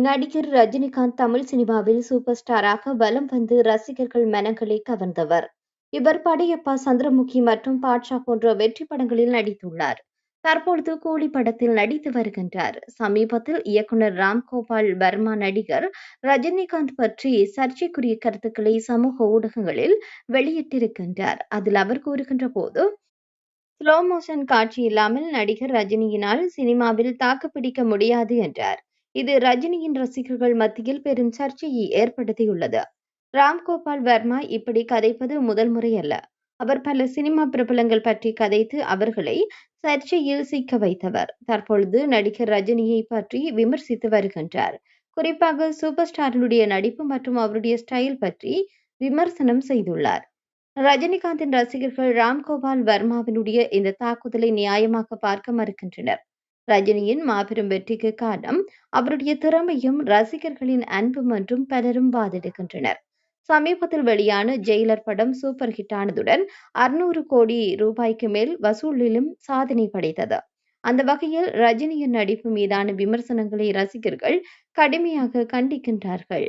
நடிகர் ரஜினிகாந்த் தமிழ் சினிமாவில் சூப்பர் ஸ்டாராக வலம் வந்து ரசிகர்கள் மனங்களை கவர்ந்தவர். இவர் படையப்பா, சந்திரமுகி மற்றும் பாட்ஷா போன்ற வெற்றி படங்களில் நடித்துள்ளார். தற்பொழுது கூலி படத்தில் நடித்து வருகின்றார். சமீபத்தில் இயக்குனர் ராம்கோபால் வர்மா நடிகர் ரஜினிகாந்த் பற்றி சர்ச்சைக்குரிய கருத்துக்களை சமூக ஊடகங்களில் வெளியிட்டிருக்கின்றார். அதில் அவர் கூறுகின்ற போது, ஸ்லோ மோஷன் காட்சி இல்லாமல் நடிகர் ரஜினியினால் சினிமாவில் தாக்குப்பிடிக்க முடியாது என்றார். இது ரஜினியின் ரசிகர்கள் மத்தியில் பெரும் சர்ச்சையை ஏற்படுத்தியுள்ளது. ராம்கோபால் வர்மா இப்படி கதைப்பது முதல் முறை அல்ல. அவர் பல சினிமா பிரபலங்கள் பற்றி கதைத்து அவர்களை சர்ச்சையில் சிக்க வைத்தவர். தற்பொழுது நடிகர் ரஜினியை பற்றி விமர்சித்து வருகின்றார். குறிப்பாக சூப்பர் ஸ்டாரினுடைய நடிப்பு மற்றும் அவருடைய ஸ்டைல் பற்றி விமர்சனம் செய்துள்ளார். ரஜினிகாந்தின் ரசிகர்கள் ராம்கோபால் வர்மாவினுடைய இந்த தாக்குதலை நியாயமாக பார்க்க மறுக்கின்றனர். ரஜினியின் மாபெரும் வெற்றிக்கு காரணம் அவருடைய திறமையும் ரசிகர்களின் அன்பும் என்றும் பலரும் வாதிடுகின்றனர். சமீபத்தில் வெளியான ஜெயிலர் படம் சூப்பர் ஹிட் ஆனதுடன் 600 கோடி ரூபாய்க்கு மேல் வசூலிலும் சாதனை படைத்தது. அந்த வகையில் ரஜினியின் நடிப்பு மீதான விமர்சனங்களை ரசிகர்கள் கடுமையாக கண்டிக்கின்றார்கள்.